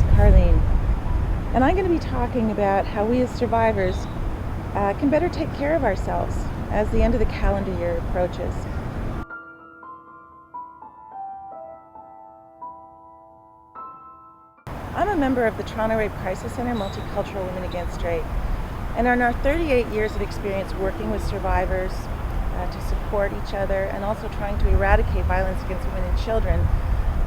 Carlene, and I'm going to be talking about how we as survivors can better take care of ourselves as the end of the calendar year approaches. I'm a member of the Toronto Rape Crisis Centre Multicultural Women Against Rape, and in our 38 years of experience working with survivors to support each other and also trying to eradicate violence against women and children,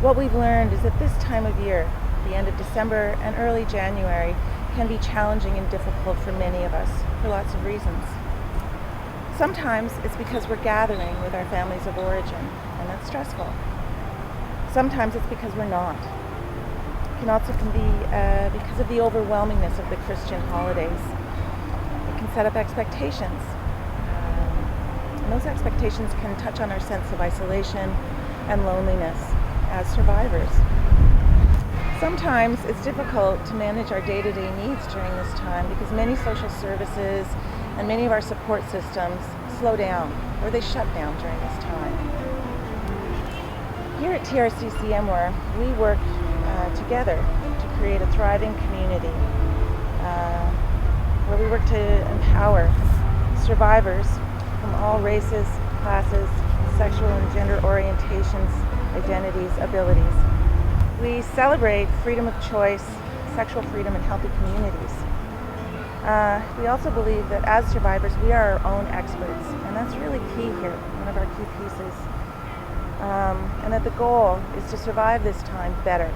what we've learned is that this time of year, the end of December and early January, can be challenging and difficult for many of us for lots of reasons. Sometimes it's because we're gathering with our families of origin, and that's stressful. Sometimes it's because we're not. It can also be because of the overwhelmingness of the Christian holidays. It can set up expectations. And those expectations can touch on our sense of isolation and loneliness as survivors. Sometimes it's difficult to manage our day-to-day needs during this time because many social services and many of our support systems slow down or they shut down during this time. Here at TRRC we work together to create a thriving community where we work to empower survivors from all races, classes, sexual and gender orientations, identities, abilities. We celebrate freedom of choice, sexual freedom, and healthy communities. We also believe that as survivors, we are our own experts, and that's really key here, one of our key pieces. And that the goal is to survive this time better.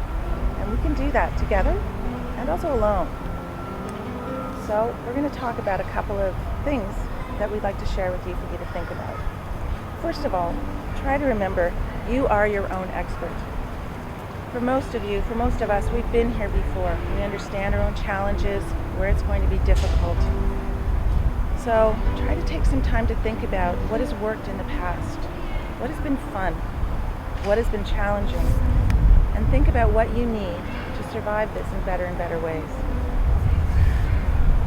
And we can do that together and also alone. So we're going to talk about a couple of things that we'd like to share with you for you to think about. First of all, try to remember you are your own expert. For most of you, for most of us, we've been here before. We understand our own challenges, where it's going to be difficult. So try to take some time to think about what has worked in the past, what has been fun, what has been challenging, and think about what you need to survive this in better and better ways.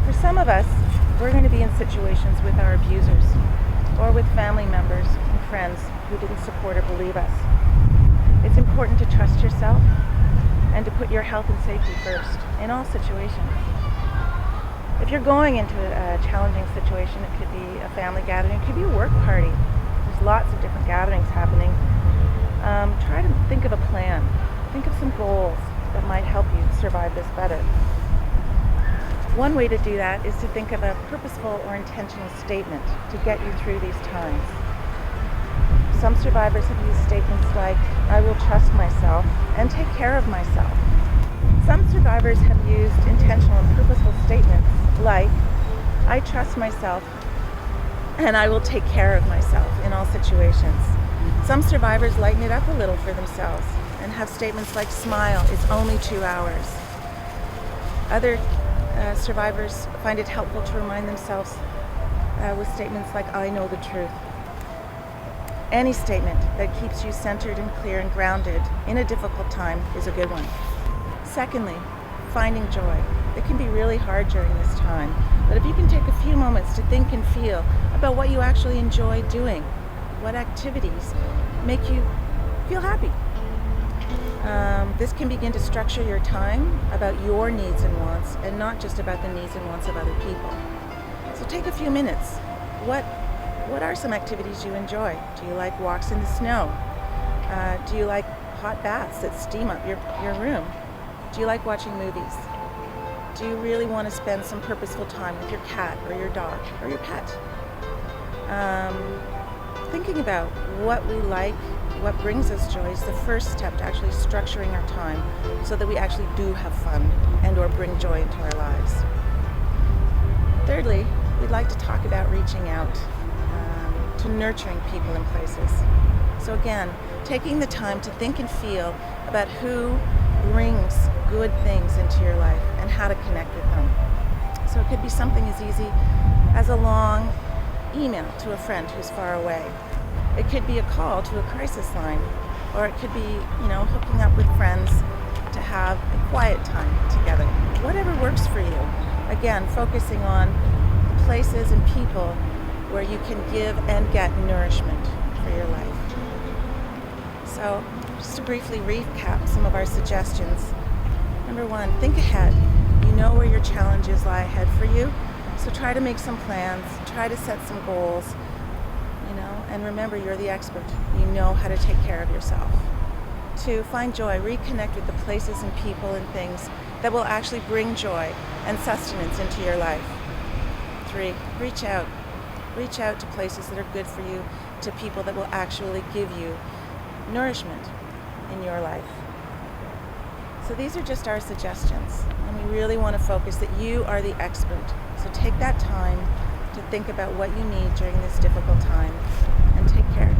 For some of us, we're going to be in situations with our abusers or with family members and friends who didn't support or believe us. It's important to trust yourself and to put your health and safety first in all situations. If you're going into a challenging situation, it could be a family gathering, it could be a work party. There's lots of different gatherings happening. Try to think of a plan. Think of some goals that might help you survive this better. One way to do that is to think of a purposeful or intentional statement to get you through these times. Some survivors have used statements like, I will trust myself and take care of myself. Some survivors have used intentional and purposeful statements like, I trust myself and I will take care of myself in all situations. Some survivors lighten it up a little for themselves and have statements like, smile, it's only 2 hours. Other survivors find it helpful to remind themselves with statements like, I know the truth. Any statement that keeps you centered and clear and grounded in a difficult time is a good one. Secondly, finding joy. It can be really hard during this time, but if you can take a few moments to think and feel about what you actually enjoy doing, what activities make you feel happy. This can begin to structure your time about your needs and wants and not just about the needs and wants of other people. So take a few minutes. What are some activities you enjoy? Do you like walks in the snow? Do you like hot baths that steam up your room? Do you like watching movies? Do you really want to spend some purposeful time with your cat or your dog or your pet? Thinking about what we like, what brings us joy is the first step to actually structuring our time so that we actually do have fun and or bring joy into our lives. Thirdly, we'd like to talk about reaching out to nurturing people and places. So again, taking the time to think and feel about who brings good things into your life and how to connect with them. So it could be something as easy as a long email to a friend who's far away. It could be a call to a crisis line, or it could be, hooking up with friends to have a quiet time together. Whatever works for you. Again, focusing on places and people where you can give and get nourishment for your life. So, just to briefly recap some of our suggestions. Number one, think ahead. You know where your challenges lie ahead for you, so try to make some plans, try to set some goals, and remember, you're the expert. You know how to take care of yourself. 2, find joy, reconnect with the places and people and things that will actually bring joy and sustenance into your life. 3, reach out. Reach out to places that are good for you, to people that will actually give you nourishment in your life. So these are just our suggestions, and we really want to focus that you are the expert. So take that time to think about what you need during this difficult time, and take care.